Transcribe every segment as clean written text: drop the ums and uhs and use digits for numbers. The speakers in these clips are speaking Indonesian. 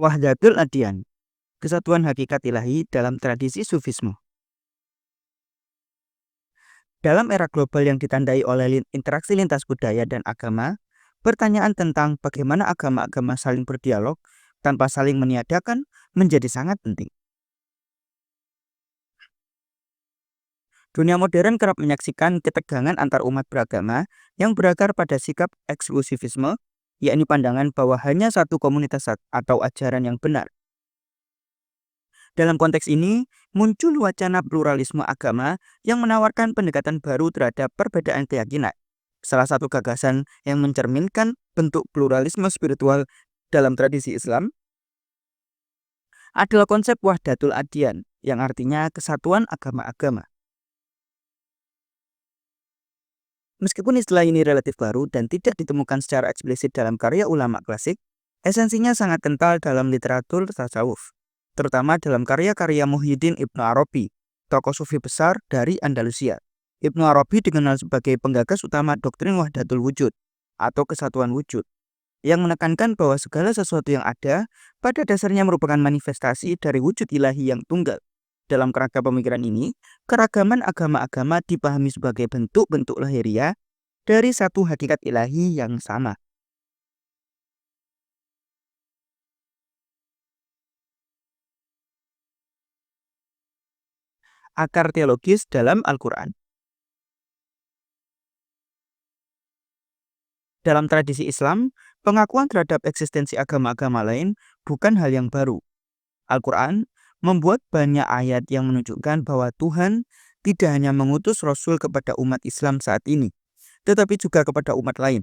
Wahdatul Adyan, kesatuan hakikat ilahi dalam tradisi Sufisme. Dalam era global yang ditandai oleh interaksi lintas budaya dan agama, pertanyaan tentang bagaimana agama-agama saling berdialog tanpa saling meniadakan menjadi sangat penting. Dunia modern kerap menyaksikan ketegangan antar umat beragama yang berakar pada sikap eksklusivisme, yakni pandangan bahwa hanya satu komunitas atau ajaran yang benar. Dalam konteks ini, muncul wacana pluralisme agama yang menawarkan pendekatan baru terhadap perbedaan keyakinan. Salah satu gagasan yang mencerminkan bentuk pluralisme spiritual dalam tradisi Islam adalah konsep Wahdatul Adyan, yang artinya kesatuan agama-agama. Meskipun istilah ini relatif baru dan tidak ditemukan secara eksplisit dalam karya ulama klasik, esensinya sangat kental dalam literatur tasawuf, terutama dalam karya-karya Muhyiddin Ibnu Arabi, tokoh sufi besar dari Andalusia. Ibnu Arabi dikenal sebagai penggagas utama doktrin wahdatul wujud atau kesatuan wujud, yang menekankan bahwa segala sesuatu yang ada pada dasarnya merupakan manifestasi dari wujud ilahi yang tunggal. Dalam kerangka pemikiran ini, keragaman agama-agama dipahami sebagai bentuk-bentuk lahiriah dari satu hakikat ilahi yang sama. Akar teologis dalam Al-Quran. Dalam tradisi Islam, pengakuan terhadap eksistensi agama-agama lain bukan hal yang baru. Al-Quran membuat banyak ayat yang menunjukkan bahwa Tuhan tidak hanya mengutus Rasul kepada umat Islam saat ini, tetapi juga kepada umat lain.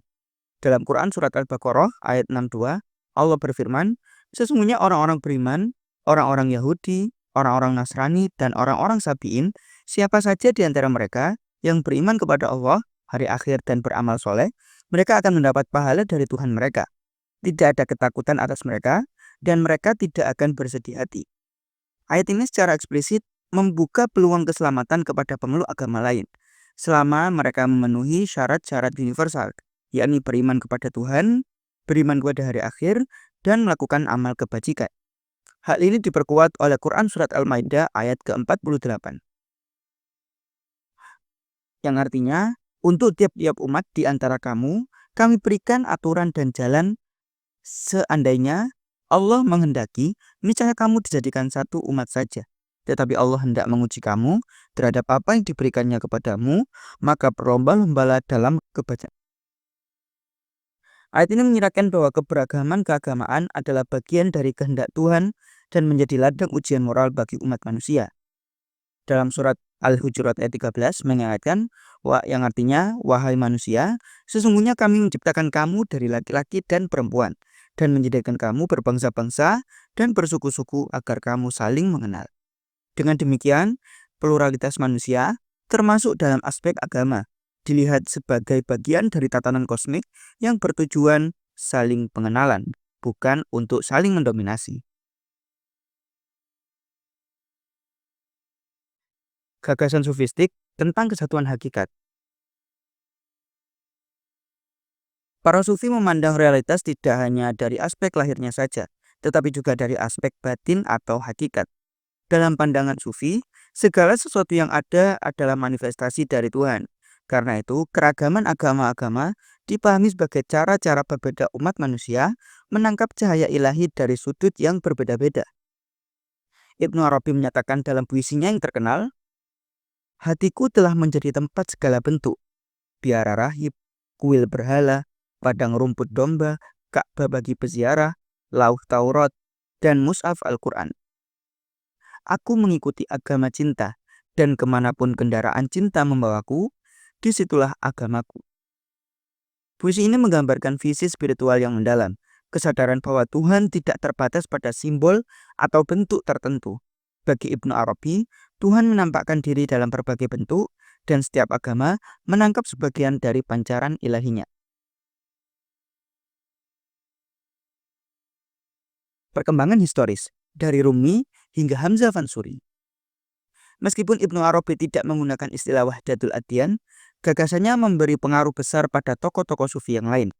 Dalam Quran Surat Al-Baqarah ayat 62, Allah berfirman, sesungguhnya orang-orang beriman, orang-orang Yahudi, orang-orang Nasrani, dan orang-orang Sabi'in, siapa saja di antara mereka yang beriman kepada Allah, hari akhir, dan beramal soleh, mereka akan mendapat pahala dari Tuhan mereka. Tidak ada ketakutan atas mereka, dan mereka tidak akan bersedih hati. Ayat ini secara eksplisit membuka peluang keselamatan kepada pemeluk agama lain, selama mereka memenuhi syarat-syarat universal, yakni beriman kepada Tuhan, beriman kepada hari akhir, dan melakukan amal kebajikan. Hal ini diperkuat oleh Quran Surat Al-Maidah ayat ke-48. Yang artinya, untuk tiap-tiap umat di antara kamu, kami berikan aturan dan jalan seandainya Allah menghendaki, misalnya kamu dijadikan satu umat saja. Tetapi Allah hendak menguji kamu terhadap apa yang diberikannya kepadamu, maka berlomba-lombalah dalam kebajikan. Ayat ini menyiratkan bahwa keberagaman keagamaan adalah bagian dari kehendak Tuhan dan menjadi ladang ujian moral bagi umat manusia. Dalam surat Al-Hujurat ayat 13 mengingatkan, yang artinya, wahai manusia, sesungguhnya kami menciptakan kamu dari laki-laki dan perempuan, dan menjadikan kamu berbangsa-bangsa dan bersuku-suku agar kamu saling mengenal. Dengan demikian, pluralitas manusia, termasuk dalam aspek agama, dilihat sebagai bagian dari tatanan kosmik yang bertujuan saling pengenalan, bukan untuk saling mendominasi. Gagasan sufistik tentang kesatuan hakikat. Para sufi memandang realitas tidak hanya dari aspek lahirnya saja, tetapi juga dari aspek batin atau hakikat. Dalam pandangan sufi, segala sesuatu yang ada adalah manifestasi dari Tuhan. Karena itu, keragaman agama-agama dipahami sebagai cara-cara berbeda umat manusia menangkap cahaya ilahi dari sudut yang berbeda-beda. Ibnu Arabi menyatakan dalam puisinya yang terkenal, hatiku telah menjadi tempat segala bentuk, biara rahib, kuil berhala, padang rumput domba, Ka'bah bagi peziarah, lauh Taurat, dan mushaf Al-Quran. Aku mengikuti agama cinta, dan kemanapun kendaraan cinta membawaku, disitulah agamaku. Puisi ini menggambarkan visi spiritual yang mendalam, kesadaran bahwa Tuhan tidak terbatas pada simbol atau bentuk tertentu. Bagi Ibnu Arabi, Tuhan menampakkan diri dalam berbagai bentuk, dan setiap agama menangkap sebagian dari pancaran ilahinya. Perkembangan historis dari Rumi hingga Hamzah Fansuri. Meskipun Ibnu Arabi tidak menggunakan istilah Wahdatul Adyan, gagasannya memberi pengaruh besar pada tokoh-tokoh sufi yang lain.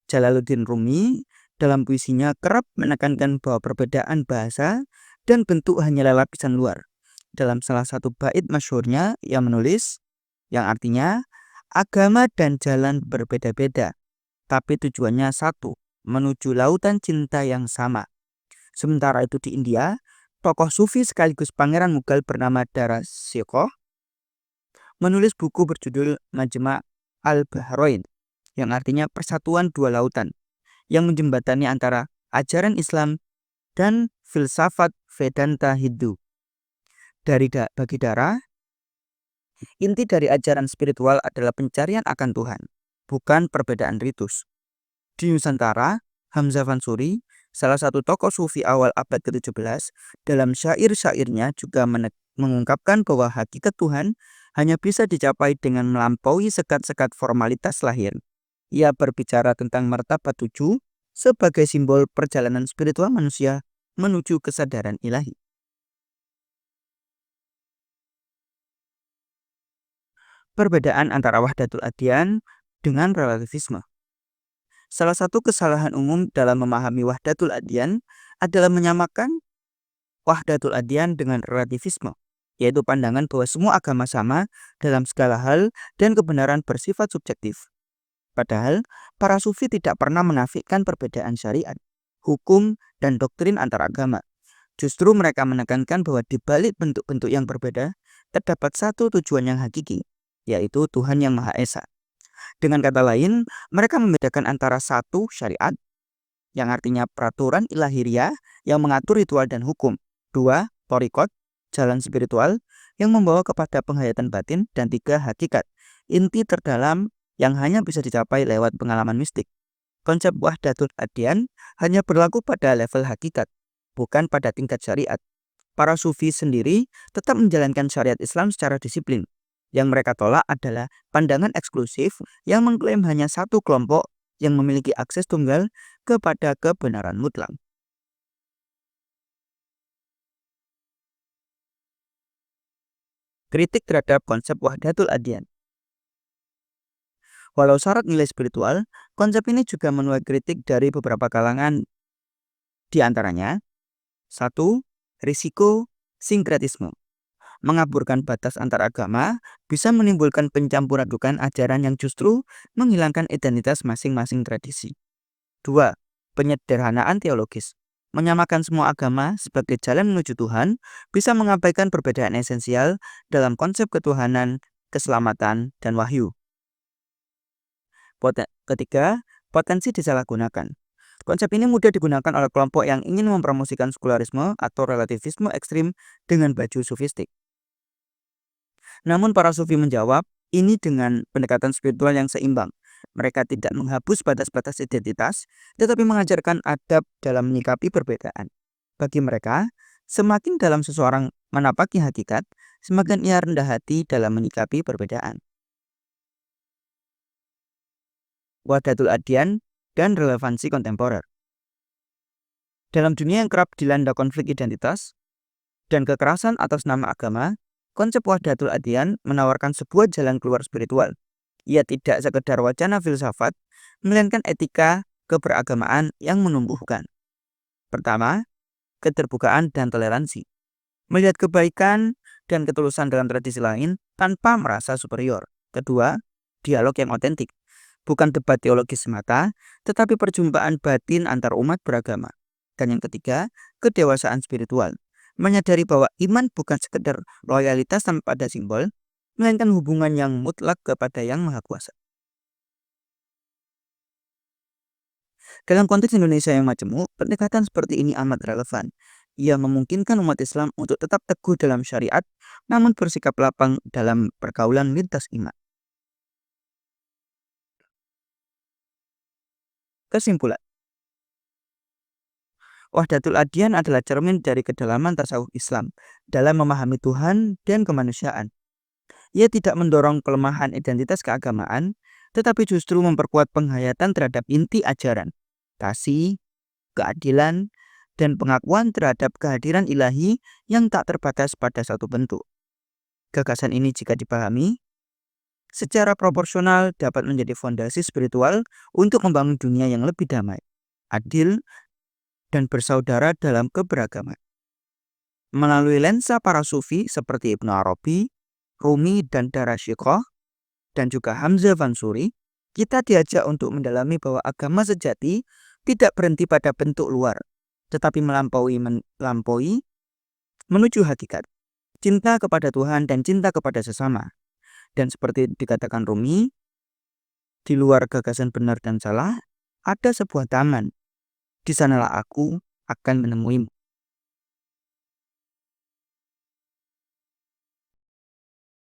Jalaluddin Rumi Dalam puisinya kerap menekankan bahwa perbedaan bahasa dan bentuk hanyalah lapisan luar. Dalam salah satu bait masyhurnya, ia menulis yang artinya agama dan jalan berbeda-beda, tapi tujuannya satu, menuju lautan cinta yang sama. Sementara itu di India, tokoh sufi sekaligus pangeran Mughal bernama Dara Shikoh menulis buku berjudul Majma' al-Bahrain yang artinya persatuan dua lautan yang menjembatani antara ajaran Islam dan filsafat Vedanta Hindu. Bagi Dara, inti dari ajaran spiritual adalah pencarian akan Tuhan, bukan perbedaan ritus. Di Nusantara, Hamzah Fansuri, salah satu tokoh sufi awal abad ke-17, dalam syair-syairnya juga mengungkapkan bahwa hakikat Tuhan hanya bisa dicapai dengan melampaui sekat-sekat formalitas lahir. Ia berbicara tentang martabat tujuh sebagai simbol perjalanan spiritual manusia menuju kesadaran ilahi. Perbedaan antara wahdatul adyan dengan relativisme. Salah satu kesalahan umum dalam memahami wahdatul adyan adalah menyamakan wahdatul adyan dengan relativisme, yaitu pandangan bahwa semua agama sama dalam segala hal dan kebenaran bersifat subjektif. Padahal, para sufi tidak pernah menafikan perbedaan syariat, hukum, dan doktrin antar agama. Justru mereka menekankan bahwa di balik bentuk-bentuk yang berbeda, terdapat satu tujuan yang hakiki, yaitu Tuhan yang Maha Esa. Dengan kata lain, mereka membedakan antara satu syariat, yang artinya peraturan ilahiriah yang mengatur ritual dan hukum. Dua, torikot, jalan spiritual, yang membawa kepada penghayatan batin. Dan tiga, hakikat, inti terdalam yang hanya bisa dicapai lewat pengalaman mistik. Konsep wahdatul adyan hanya berlaku pada level hakikat, bukan pada tingkat syariat. Para sufi sendiri tetap menjalankan syariat Islam secara disiplin. Yang mereka tolak adalah pandangan eksklusif yang mengklaim hanya satu kelompok yang memiliki akses tunggal kepada kebenaran mutlak. Kritik terhadap konsep wahdatul adyan. Walau syarat nilai spiritual, konsep ini juga menuai kritik dari beberapa kalangan. Di antaranya, 1. Risiko sinkretisme. Mengaburkan batas antar agama bisa menimbulkan pencampuradukan ajaran yang justru menghilangkan identitas masing-masing tradisi. 2. Penyederhanaan teologis. Menyamakan semua agama sebagai jalan menuju Tuhan bisa mengabaikan perbedaan esensial dalam konsep ketuhanan, keselamatan, dan wahyu. Ketiga, potensi disalahgunakan. Konsep ini mudah digunakan oleh kelompok yang ingin mempromosikan sekularisme atau relativisme ekstrim dengan baju sufistik. Namun para sufi menjawab ini dengan pendekatan spiritual yang seimbang. Mereka tidak menghapus batas-batas identitas, tetapi mengajarkan adab dalam menyikapi perbedaan. Bagi mereka, semakin dalam seseorang menapaki hakikat, semakin ia rendah hati dalam menyikapi perbedaan. Wahdatul adyan dan relevansi kontemporer. Dalam dunia yang kerap dilanda konflik identitas dan kekerasan atas nama agama, konsep wahdatul adyan menawarkan sebuah jalan keluar spiritual. Ia tidak sekedar wacana filsafat, melainkan etika keberagamaan yang menumbuhkan. Pertama, keterbukaan dan toleransi. Melihat kebaikan dan ketulusan dalam tradisi lain tanpa merasa superior. Kedua, dialog yang otentik. Bukan debat teologis semata, tetapi perjumpaan batin antar umat beragama. Dan yang ketiga, kedewasaan spiritual. Menyadari bahwa iman bukan sekedar loyalitas tanpa ada simbol, melainkan hubungan yang mutlak kepada Yang Maha Kuasa. Dalam konteks Indonesia yang majemuk, pendekatan seperti ini amat relevan. Ia memungkinkan umat Islam untuk tetap teguh dalam syariat, namun bersikap lapang dalam pergaulan lintas iman. Kesimpulan, wahdatul adyan adalah cermin dari kedalaman tasawuf Islam dalam memahami Tuhan dan kemanusiaan. Ia tidak mendorong pelemahan identitas keagamaan, tetapi justru memperkuat penghayatan terhadap inti ajaran, kasih, keadilan, dan pengakuan terhadap kehadiran ilahi yang tak terbatas pada satu bentuk. Gagasan ini jika dipahami, secara proporsional dapat menjadi fondasi spiritual untuk membangun dunia yang lebih damai, adil, dan bersaudara dalam keberagaman. Melalui lensa para sufi seperti Ibnu Arabi, Rumi, dan Darashiqah, dan juga Hamzah Fansuri, kita diajak untuk mendalami bahwa agama sejati tidak berhenti pada bentuk luar, tetapi melampaui menuju hakikat, cinta kepada Tuhan dan cinta kepada sesama. Dan seperti dikatakan Rumi, di luar gagasan benar dan salah, ada sebuah taman. Di sanalah aku akan menemuimu.